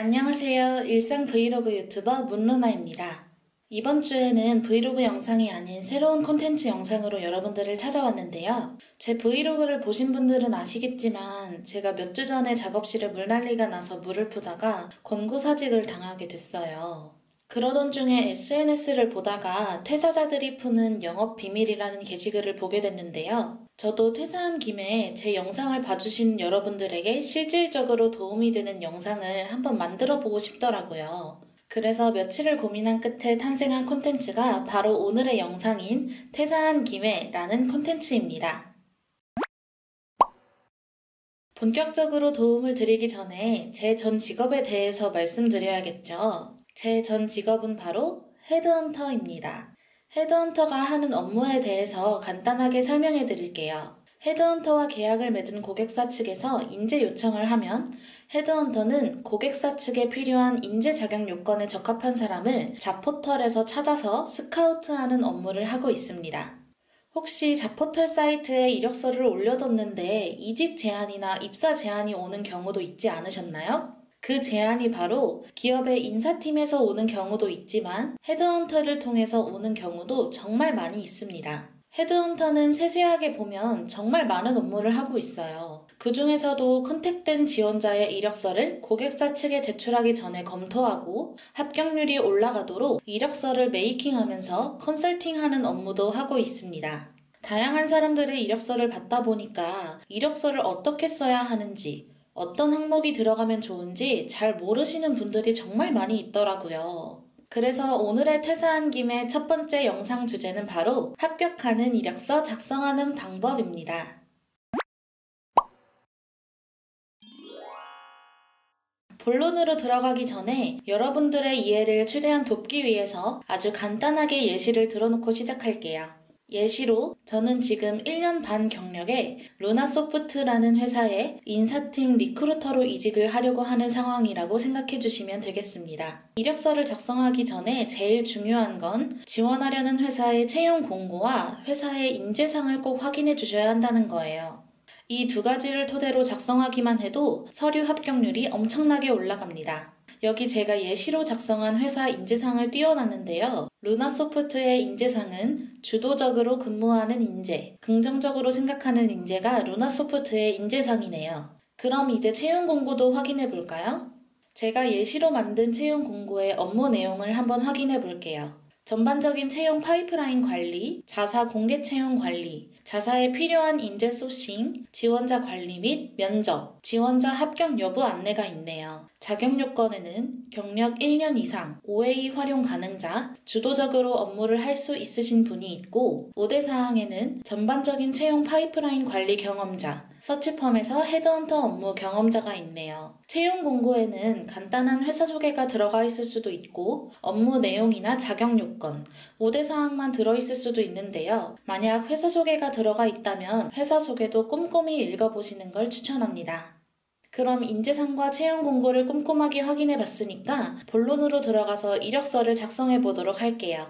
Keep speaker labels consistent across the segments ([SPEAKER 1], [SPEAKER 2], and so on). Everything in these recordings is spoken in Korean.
[SPEAKER 1] 안녕하세요. 일상 브이로그 유튜버 문루나입니다. 이번 주에는 브이로그 영상이 아닌 새로운 콘텐츠 영상으로 여러분들을 찾아왔는데요. 제 브이로그를 보신 분들은 아시겠지만 제가 몇 주 전에 작업실에 물난리가 나서 물을 푸다가 권고사직을 당하게 됐어요. 그러던 중에 SNS를 보다가 퇴사자들이 푸는 영업 비밀이라는 게시글을 보게 됐는데요. 저도 퇴사한 김에 제 영상을 봐주신 여러분들에게 실질적으로 도움이 되는 영상을 한번 만들어 보고 싶더라고요. 그래서 며칠을 고민한 끝에 탄생한 콘텐츠가 바로 오늘의 영상인 퇴사한 김에라는 콘텐츠입니다. 본격적으로 도움을 드리기 전에 제 전 직업에 대해서 말씀드려야겠죠. 제 전 직업은 바로 헤드헌터입니다. 헤드헌터가 하는 업무에 대해서 간단하게 설명해 드릴게요. 헤드헌터와 계약을 맺은 고객사 측에서 인재 요청을 하면 헤드헌터는 고객사 측에 필요한 인재 자격 요건에 적합한 사람을 잡포털에서 찾아서 스카우트하는 업무를 하고 있습니다. 혹시 잡포털 사이트에 이력서를 올려뒀는데 이직 제안이나 입사 제안이 오는 경우도 있지 않으셨나요? 그 제안이 바로 기업의 인사팀에서 오는 경우도 있지만 헤드헌터를 통해서 오는 경우도 정말 많이 있습니다. 헤드헌터는 세세하게 보면 정말 많은 업무를 하고 있어요. 그 중에서도 컨택된 지원자의 이력서를 고객사 측에 제출하기 전에 검토하고 합격률이 올라가도록 이력서를 메이킹하면서 컨설팅하는 업무도 하고 있습니다. 다양한 사람들의 이력서를 받다 보니까 이력서를 어떻게 써야 하는지, 어떤 항목이 들어가면 좋은지 잘 모르시는 분들이 정말 많이 있더라고요. 그래서 오늘의 퇴사한 김에 첫 번째 영상 주제는 바로 합격하는 이력서 작성하는 방법입니다. 본론으로 들어가기 전에 여러분들의 이해를 최대한 돕기 위해서 아주 간단하게 예시를 들어놓고 시작할게요. 예시로 저는 지금 1년 반 경력에 루나소프트라는 회사에 인사팀 리크루터로 이직을 하려고 하는 상황이라고 생각해 주시면 되겠습니다. 이력서를 작성하기 전에 제일 중요한 건 지원하려는 회사의 채용 공고와 회사의 인재상을 꼭 확인해 주셔야 한다는 거예요. 이 두 가지를 토대로 작성하기만 해도 서류 합격률이 엄청나게 올라갑니다. 여기 제가 예시로 작성한 회사 인재상을 띄워놨는데요. 루나소프트의 인재상은 주도적으로 근무하는 인재, 긍정적으로 생각하는 인재가 루나소프트의 인재상이네요. 그럼 이제 채용 공고도 확인해 볼까요? 제가 예시로 만든 채용 공고의 업무 내용을 한번 확인해 볼게요. 전반적인 채용 파이프라인 관리, 자사 공개 채용 관리, 자사에 필요한 인재 소싱, 지원자 관리 및 면접, 지원자 합격 여부 안내가 있네요. 자격 요건에는 경력 1년 이상, OA 활용 가능자, 주도적으로 업무를 할 수 있으신 분이 있고, 우대사항에는 전반적인 채용 파이프라인 관리 경험자, 서치펌에서 헤드헌터 업무 경험자가 있네요. 채용 공고에는 간단한 회사 소개가 들어가 있을 수도 있고, 업무 내용이나 자격 요건, 우대사항만 들어있을 수도 있는데요. 만약 회사 소개가 들어가 있다면 회사 소개도 꼼꼼히 읽어보시는 걸 추천합니다. 그럼 인재상과 채용 공고를 꼼꼼하게 확인해 봤으니까 본론으로 들어가서 이력서를 작성해 보도록 할게요.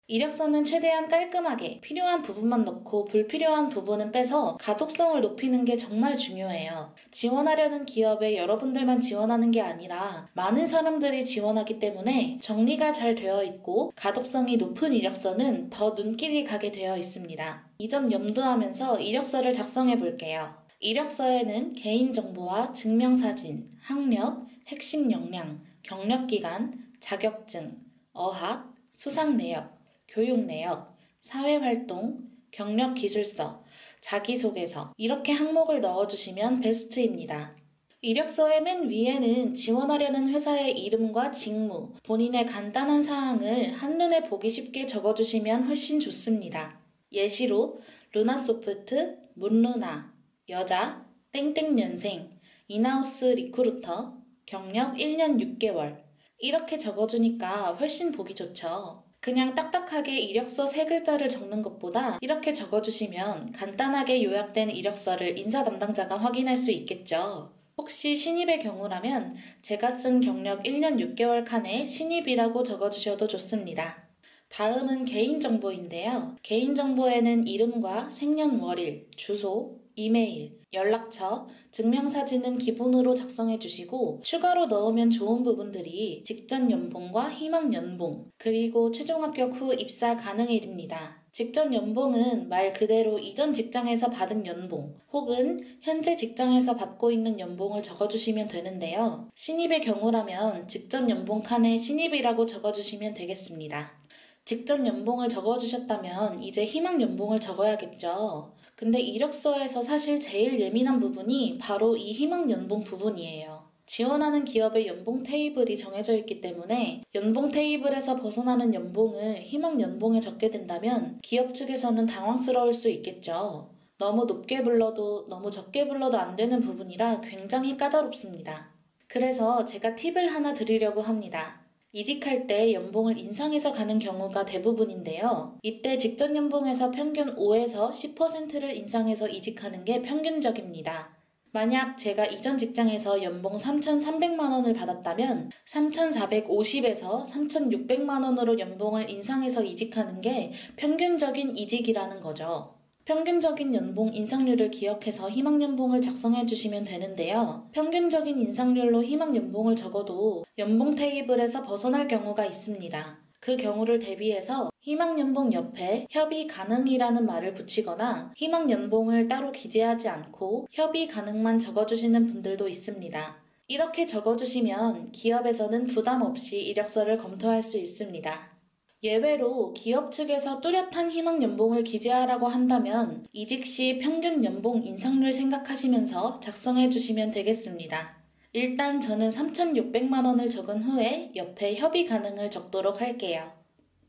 [SPEAKER 1] 이력서는 최대한 깔끔하게 필요한 부분만 넣고 불필요한 부분은 빼서 가독성을 높이는 게 정말 중요해요. 지원하려는 기업에 여러분들만 지원하는 게 아니라 많은 사람들이 지원하기 때문에 정리가 잘 되어 있고 가독성이 높은 이력서는 더 눈길이 가게 되어 있습니다. 이 점 염두하면서 이력서를 작성해 볼게요. 이력서에는 개인정보와 증명사진, 학력, 핵심 역량, 경력기간, 자격증, 어학, 수상 내역, 교육 내역, 사회활동, 경력 기술서, 자기소개서 이렇게 항목을 넣어주시면 베스트입니다. 이력서의 맨 위에는 지원하려는 회사의 이름과 직무, 본인의 간단한 사항을 한눈에 보기 쉽게 적어주시면 훨씬 좋습니다. 예시로 루나소프트, 문루나, 여자, 땡땡년생, 인하우스 리크루터, 경력 1년 6개월 이렇게 적어주니까 훨씬 보기 좋죠. 그냥 딱딱하게 이력서 3글자를 적는 것보다 이렇게 적어주시면 간단하게 요약된 이력서를 인사 담당자가 확인할 수 있겠죠. 혹시 신입의 경우라면 제가 쓴 경력 1년 6개월 칸에 신입이라고 적어주셔도 좋습니다. 다음은 개인정보인데요. 개인정보에는 이름과 생년월일, 주소, 이메일, 연락처, 증명사진은 기본으로 작성해 주시고 추가로 넣으면 좋은 부분들이 직전 연봉과 희망 연봉, 그리고 최종 합격 후 입사 가능일입니다. 직전 연봉은 말 그대로 이전 직장에서 받은 연봉 혹은 현재 직장에서 받고 있는 연봉을 적어주시면 되는데요. 신입의 경우라면 직전 연봉 칸에 신입이라고 적어주시면 되겠습니다. 직전 연봉을 적어주셨다면 이제 희망 연봉을 적어야겠죠. 근데 이력서에서 사실 제일 예민한 부분이 바로 이 희망 연봉 부분이에요. 지원하는 기업의 연봉 테이블이 정해져 있기 때문에 연봉 테이블에서 벗어나는 연봉을 희망 연봉에 적게 된다면 기업 측에서는 당황스러울 수 있겠죠. 너무 높게 불러도 너무 적게 불러도 안 되는 부분이라 굉장히 까다롭습니다. 그래서 제가 팁을 하나 드리려고 합니다. 이직할 때 연봉을 인상해서 가는 경우가 대부분인데요. 이때 직전 연봉에서 평균 5에서 10%를 인상해서 이직하는 게 평균적입니다. 만약 제가 이전 직장에서 연봉 3,300만 원을 받았다면 3,450에서 3,600만 원으로 연봉을 인상해서 이직하는 게 평균적인 이직이라는 거죠. 평균적인 연봉 인상률을 기억해서 희망연봉을 작성해 주시면 되는데요. 평균적인 인상률로 희망연봉을 적어도 연봉 테이블에서 벗어날 경우가 있습니다. 그 경우를 대비해서 희망연봉 옆에 협의 가능이라는 말을 붙이거나 희망연봉을 따로 기재하지 않고 협의 가능만 적어주시는 분들도 있습니다. 이렇게 적어주시면 기업에서는 부담 없이 이력서를 검토할 수 있습니다. 예외로 기업 측에서 뚜렷한 희망 연봉을 기재하라고 한다면 이직 시 평균 연봉 인상률 생각하시면서 작성해 주시면 되겠습니다. 일단 저는 3,600만 원을 적은 후에 옆에 협의 가능을 적도록 할게요.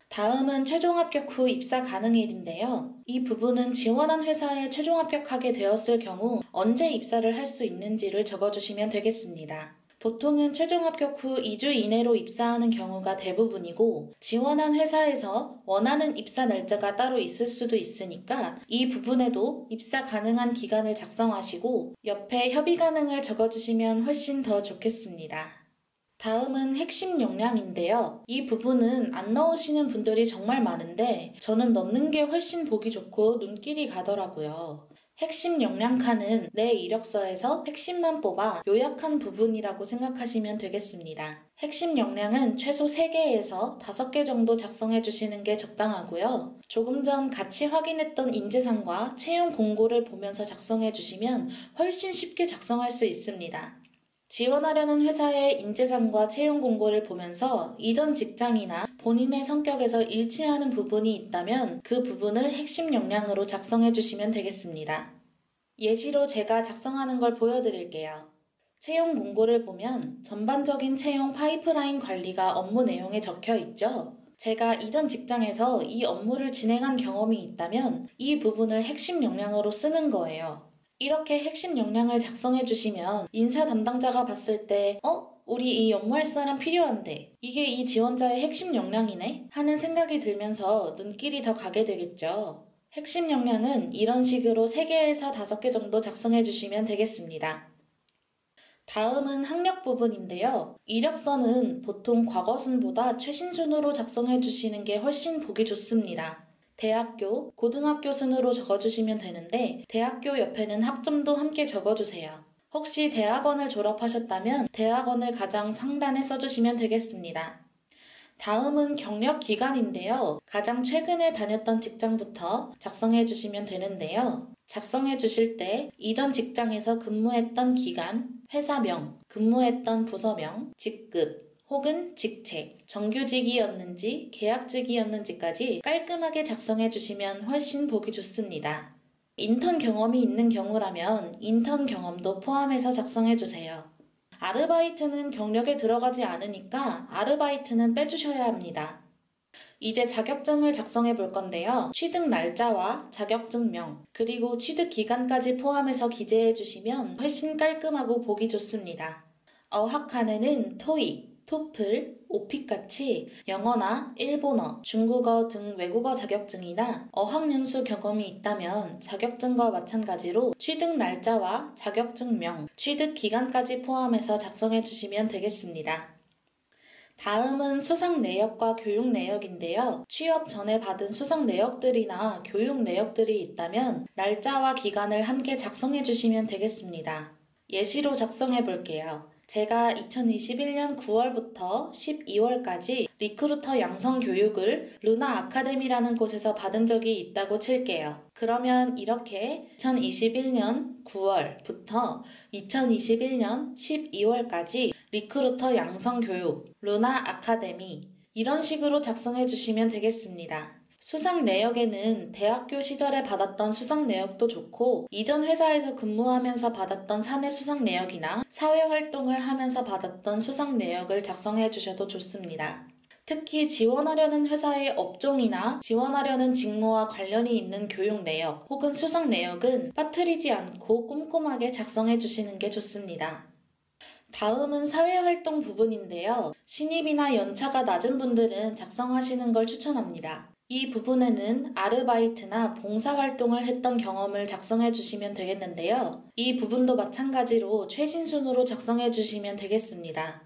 [SPEAKER 1] 다음은 최종 합격 후 입사 가능일인데요. 이 부분은 지원한 회사에 최종 합격하게 되었을 경우 언제 입사를 할 수 있는지를 적어주시면 되겠습니다. 보통은 최종 합격 후 2주 이내로 입사하는 경우가 대부분이고 지원한 회사에서 원하는 입사 날짜가 따로 있을 수도 있으니까 이 부분에도 입사 가능한 기간을 작성하시고 옆에 협의 가능을 적어주시면 훨씬 더 좋겠습니다. 다음은 핵심 역량인데요. 이 부분은 안 넣으시는 분들이 정말 많은데 저는 넣는 게 훨씬 보기 좋고 눈길이 가더라고요. 핵심 역량 칸은 내 이력서에서 핵심만 뽑아 요약한 부분이라고 생각하시면 되겠습니다. 핵심 역량은 최소 3개에서 5개 정도 작성해 주시는 게 적당하고요. 조금 전 같이 확인했던 인재상과 채용 공고를 보면서 작성해 주시면 훨씬 쉽게 작성할 수 있습니다. 지원하려는 회사의 인재상과 채용 공고를 보면서 이전 직장이나 본인의 성격에서 일치하는 부분이 있다면 그 부분을 핵심 역량으로 작성해 주시면 되겠습니다. 예시로 제가 작성하는 걸 보여드릴게요. 채용 공고를 보면 전반적인 채용 파이프라인 관리가 업무 내용에 적혀 있죠. 제가 이전 직장에서 이 업무를 진행한 경험이 있다면 이 부분을 핵심 역량으로 쓰는 거예요. 이렇게 핵심 역량을 작성해 주시면 인사 담당자가 봤을 때 우리 이 업무할 사람 필요한데 이게 이 지원자의 핵심 역량이네? 하는 생각이 들면서 눈길이 더 가게 되겠죠. 핵심 역량은 이런 식으로 3개에서 5개 정도 작성해 주시면 되겠습니다. 다음은 학력 부분인데요. 이력서는 보통 과거순보다 최신순으로 작성해 주시는 게 훨씬 보기 좋습니다. 대학교, 고등학교 순으로 적어주시면 되는데 대학교 옆에는 학점도 함께 적어주세요. 혹시 대학원을 졸업하셨다면 대학원을 가장 상단에 써주시면 되겠습니다. 다음은 경력 기간인데요. 가장 최근에 다녔던 직장부터 작성해 주시면 되는데요. 작성해 주실 때 이전 직장에서 근무했던 기간, 회사명, 근무했던 부서명, 직급, 혹은 직책, 정규직이었는지 계약직이었는지까지 깔끔하게 작성해 주시면 훨씬 보기 좋습니다. 인턴 경험이 있는 경우라면 인턴 경험도 포함해서 작성해 주세요. 아르바이트는 경력에 들어가지 않으니까 아르바이트는 빼주셔야 합니다. 이제 자격증을 작성해 볼 건데요. 취득 날짜와 자격증명, 그리고 취득 기간까지 포함해서 기재해 주시면 훨씬 깔끔하고 보기 좋습니다. 어학 칸에는 토익, 토플, 오픽같이 영어나 일본어, 중국어 등 외국어 자격증이나 어학연수 경험이 있다면 자격증과 마찬가지로 취득 날짜와 자격증명, 취득 기간까지 포함해서 작성해 주시면 되겠습니다. 다음은 수상 내역과 교육 내역인데요. 취업 전에 받은 수상 내역들이나 교육 내역들이 있다면 날짜와 기간을 함께 작성해 주시면 되겠습니다. 예시로 작성해 볼게요. 제가 2021년 9월부터 12월까지 리크루터 양성 교육을 루나 아카데미라는 곳에서 받은 적이 있다고 칠게요. 그러면 이렇게 2021년 9월부터 2021년 12월까지 리크루터 양성 교육 루나 아카데미 이런 식으로 작성해 주시면 되겠습니다. 수상 내역에는 대학교 시절에 받았던 수상 내역도 좋고 이전 회사에서 근무하면서 받았던 사내 수상 내역이나 사회활동을 하면서 받았던 수상 내역을 작성해 주셔도 좋습니다. 특히 지원하려는 회사의 업종이나 지원하려는 직무와 관련이 있는 교육 내역 혹은 수상 내역은 빠뜨리지 않고 꼼꼼하게 작성해 주시는 게 좋습니다. 다음은 사회활동 부분인데요. 신입이나 연차가 낮은 분들은 작성하시는 걸 추천합니다. 이 부분에는 아르바이트나 봉사활동을 했던 경험을 작성해 주시면 되겠는데요. 이 부분도 마찬가지로 최신순으로 작성해 주시면 되겠습니다.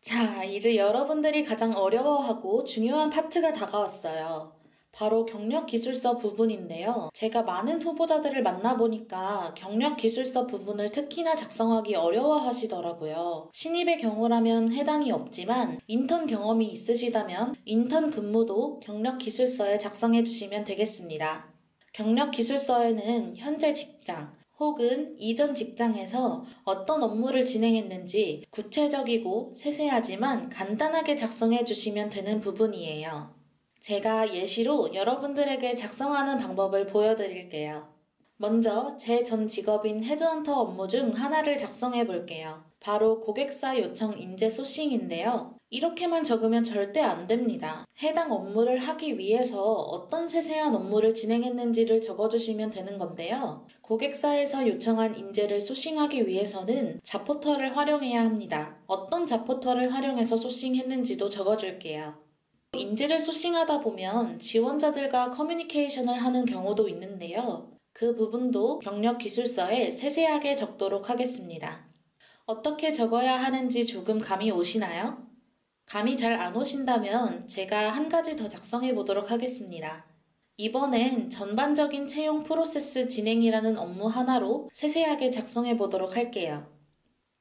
[SPEAKER 1] 자, 이제 여러분들이 가장 어려워하고 중요한 파트가 다가왔어요. 바로 경력기술서 부분인데요. 제가 많은 후보자들을 만나보니까 경력기술서 부분을 특히나 작성하기 어려워하시더라고요. 신입의 경우라면 해당이 없지만 인턴 경험이 있으시다면 인턴 근무도 경력기술서에 작성해 주시면 되겠습니다. 경력기술서에는 현재 직장, 혹은 이전 직장에서 어떤 업무를 진행했는지 구체적이고 세세하지만 간단하게 작성해 주시면 되는 부분이에요. 제가 예시로 여러분들에게 작성하는 방법을 보여드릴게요. 먼저 제 전 직업인 헤드헌터 업무 중 하나를 작성해 볼게요. 바로 고객사 요청 인재 소싱인데요. 이렇게만 적으면 절대 안 됩니다. 해당 업무를 하기 위해서 어떤 세세한 업무를 진행했는지를 적어주시면 되는 건데요. 고객사에서 요청한 인재를 소싱하기 위해서는 잡포털을 활용해야 합니다. 어떤 잡포털을 활용해서 소싱했는지도 적어줄게요. 인재를 소싱하다 보면 지원자들과 커뮤니케이션을 하는 경우도 있는데요. 그 부분도 경력기술서에 세세하게 적도록 하겠습니다. 어떻게 적어야 하는지 조금 감이 오시나요? 감이 잘 안 오신다면 제가 한 가지 더 작성해 보도록 하겠습니다. 이번엔 전반적인 채용 프로세스 진행이라는 업무 하나로 세세하게 작성해 보도록 할게요.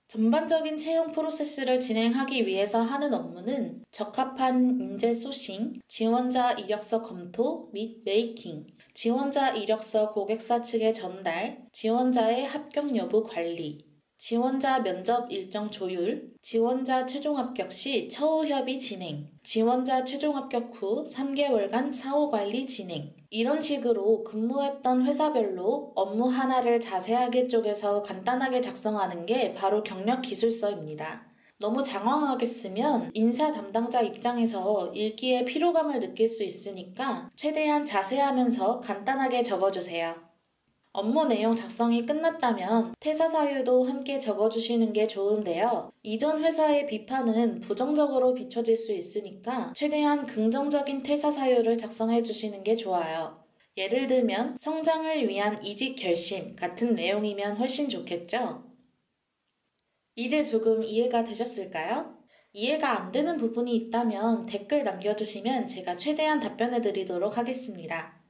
[SPEAKER 1] 전반적인 채용 프로세스를 진행하기 위해서 하는 업무는 적합한 인재 소싱, 지원자 이력서 검토 및 메이킹, 지원자 이력서 고객사 측에 전달, 지원자의 합격 여부 관리, 지원자 면접 일정 조율, 지원자 최종 합격 시 처우 협의 진행, 지원자 최종 합격 후 3개월간 사후 관리 진행. 이런 식으로 근무했던 회사별로 업무 하나를 자세하게 쪼개서 간단하게 작성하는 게 바로 경력기술서입니다. 너무 장황하게 쓰면 인사 담당자 입장에서 읽기에 피로감을 느낄 수 있으니까 최대한 자세하면서 간단하게 적어주세요. 업무 내용 작성이 끝났다면 퇴사 사유도 함께 적어주시는 게 좋은데요. 이전 회사의 비판은 부정적으로 비춰질 수 있으니까 최대한 긍정적인 퇴사 사유를 작성해 주시는 게 좋아요. 예를 들면 성장을 위한 이직 결심 같은 내용이면 훨씬 좋겠죠? 이제 조금 이해가 되셨을까요? 이해가 안 되는 부분이 있다면 댓글 남겨주시면 제가 최대한 답변해 드리도록 하겠습니다.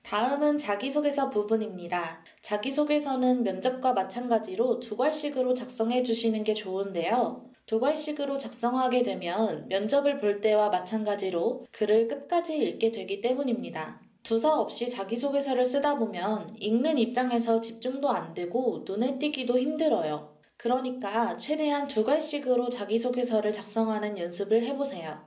[SPEAKER 1] 다음은 자기소개서 부분입니다. 자기소개서는 면접과 마찬가지로 두 괄식으로 작성해 주시는 게 좋은데요. 두 괄식으로 작성하게 되면 면접을 볼 때와 마찬가지로 글을 끝까지 읽게 되기 때문입니다. 두서 없이 자기소개서를 쓰다 보면 읽는 입장에서 집중도 안 되고 눈에 띄기도 힘들어요. 그러니까 최대한 두 괄식으로 자기소개서를 작성하는 연습을 해보세요.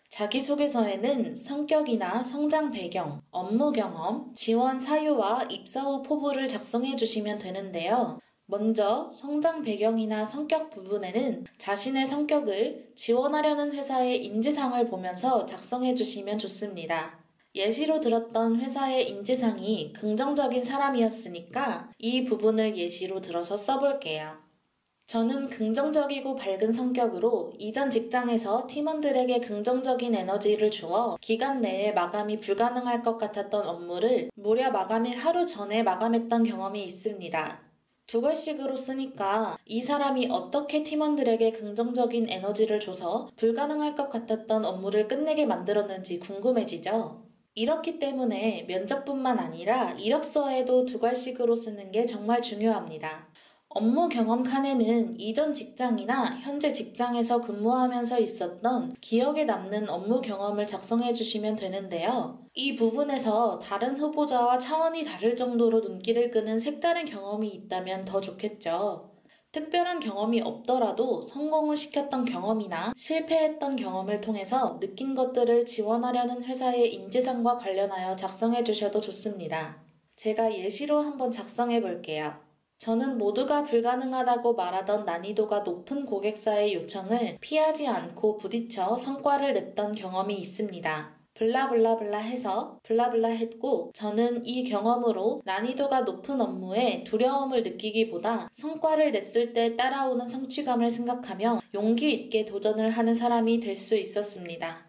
[SPEAKER 1] 자기소개서에는 성격이나 성장 배경, 업무 경험, 지원 사유와 입사 후 포부를 작성해 주시면 되는데요. 먼저 성장 배경이나 성격 부분에는 자신의 성격을 지원하려는 회사의 인지상을 보면서 작성해 주시면 좋습니다. 예시로 들었던 회사의 인지상이 긍정적인 사람이었으니까 이 부분을 예시로 들어서 써볼게요. 저는 긍정적이고 밝은 성격으로 이전 직장에서 팀원들에게 긍정적인 에너지를 주어 기간 내에 마감이 불가능할 것 같았던 업무를 무려 마감일 하루 전에 마감했던 경험이 있습니다. 두 글씩으로 쓰니까 이 사람이 어떻게 팀원들에게 긍정적인 에너지를 줘서 불가능할 것 같았던 업무를 끝내게 만들었는지 궁금해지죠. 이렇기 때문에 면접뿐만 아니라 이력서에도 두 글씩으로 쓰는 게 정말 중요합니다. 업무 경험 칸에는 이전 직장이나 현재 직장에서 근무하면서 있었던 기억에 남는 업무 경험을 작성해 주시면 되는데요. 이 부분에서 다른 후보자와 차원이 다를 정도로 눈길을 끄는 색다른 경험이 있다면 더 좋겠죠. 특별한 경험이 없더라도 성공을 시켰던 경험이나 실패했던 경험을 통해서 느낀 것들을 지원하려는 회사의 인재상과 관련하여 작성해 주셔도 좋습니다. 제가 예시로 한번 작성해 볼게요. 저는 모두가 불가능하다고 말하던 난이도가 높은 고객사의 요청을 피하지 않고 부딪혀 성과를 냈던 경험이 있습니다. 블라블라블라 해서 블라블라 했고 저는 이 경험으로 난이도가 높은 업무에 두려움을 느끼기보다 성과를 냈을 때 따라오는 성취감을 생각하며 용기 있게 도전을 하는 사람이 될 수 있었습니다.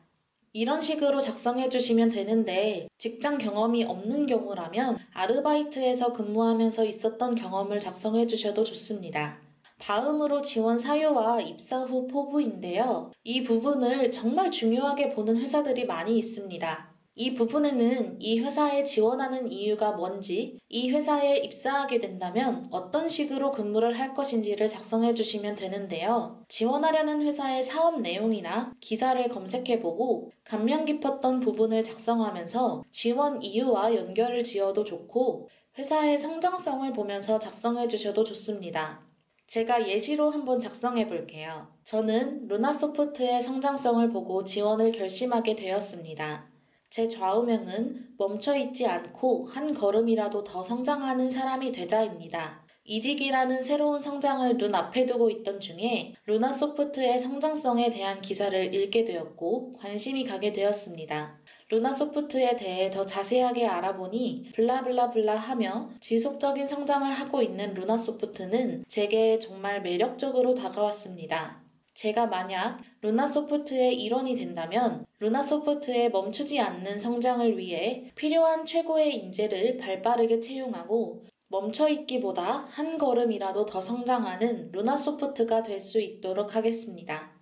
[SPEAKER 1] 이런 식으로 작성해 주시면 되는데 직장 경험이 없는 경우라면 아르바이트에서 근무하면서 있었던 경험을 작성해 주셔도 좋습니다. 다음으로 지원 사유와 입사 후 포부인데요. 이 부분을 정말 중요하게 보는 회사들이 많이 있습니다. 이 부분에는 이 회사에 지원하는 이유가 뭔지, 이 회사에 입사하게 된다면 어떤 식으로 근무를 할 것인지를 작성해 주시면 되는데요. 지원하려는 회사의 사업 내용이나 기사를 검색해보고 감명 깊었던 부분을 작성하면서 지원 이유와 연결을 지어도 좋고 회사의 성장성을 보면서 작성해 주셔도 좋습니다. 제가 예시로 한번 작성해 볼게요. 저는 루나소프트의 성장성을 보고 지원을 결심하게 되었습니다. 제 좌우명은 멈춰있지 않고 한 걸음이라도 더 성장하는 사람이 되자입니다. 이직이라는 새로운 성장을 눈앞에 두고 있던 중에 루나소프트의 성장성에 대한 기사를 읽게 되었고 관심이 가게 되었습니다. 루나소프트에 대해 더 자세하게 알아보니 블라블라블라 하며 지속적인 성장을 하고 있는 루나소프트는 제게 정말 매력적으로 다가왔습니다. 제가 만약 루나소프트의 일원이 된다면 루나소프트의 멈추지 않는 성장을 위해 필요한 최고의 인재를 발빠르게 채용하고 멈춰있기보다 한 걸음이라도 더 성장하는 루나소프트가 될 수 있도록 하겠습니다.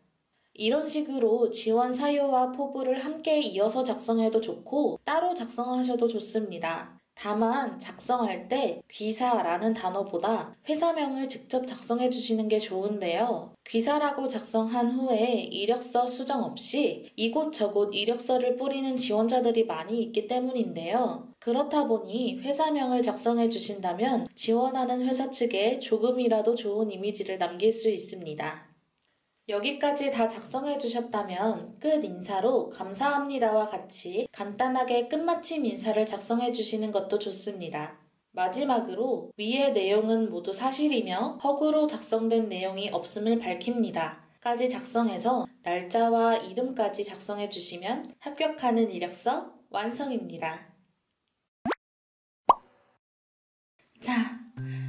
[SPEAKER 1] 이런 식으로 지원 사유와 포부를 함께 이어서 작성해도 좋고 따로 작성하셔도 좋습니다. 다만 작성할 때 귀사라는 단어보다 회사명을 직접 작성해 주시는 게 좋은데요. 귀사라고 작성한 후에 이력서 수정 없이 이곳저곳 이력서를 뿌리는 지원자들이 많이 있기 때문인데요. 그렇다 보니 회사명을 작성해 주신다면 지원하는 회사 측에 조금이라도 좋은 이미지를 남길 수 있습니다. 여기까지 다 작성해 주셨다면 끝 인사로 감사합니다와 같이 간단하게 끝마침 인사를 작성해 주시는 것도 좋습니다. 마지막으로 위의 내용은 모두 사실이며 허구로 작성된 내용이 없음을 밝힙니다. 까지 작성해서 날짜와 이름까지 작성해 주시면 합격하는 이력서 완성입니다. 자,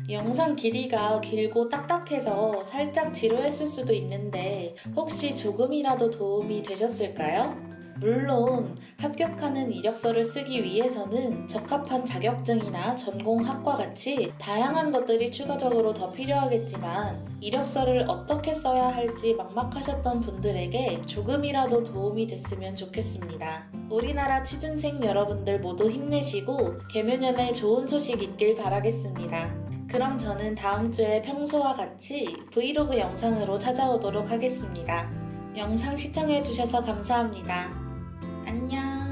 [SPEAKER 1] 영상 길이가 길고 딱딱해서 살짝 지루했을 수도 있는데 혹시 조금이라도 도움이 되셨을까요? 물론 합격하는 이력서를 쓰기 위해서는 적합한 자격증이나 전공 학과 같이 다양한 것들이 추가적으로 더 필요하겠지만 이력서를 어떻게 써야 할지 막막하셨던 분들에게 조금이라도 도움이 됐으면 좋겠습니다. 우리나라 취준생 여러분들 모두 힘내시고 개묘년에 좋은 소식 있길 바라겠습니다. 그럼 저는 다음 주에 평소와 같이 브이로그 영상으로 찾아오도록 하겠습니다. 영상 시청해주셔서 감사합니다. 안녕.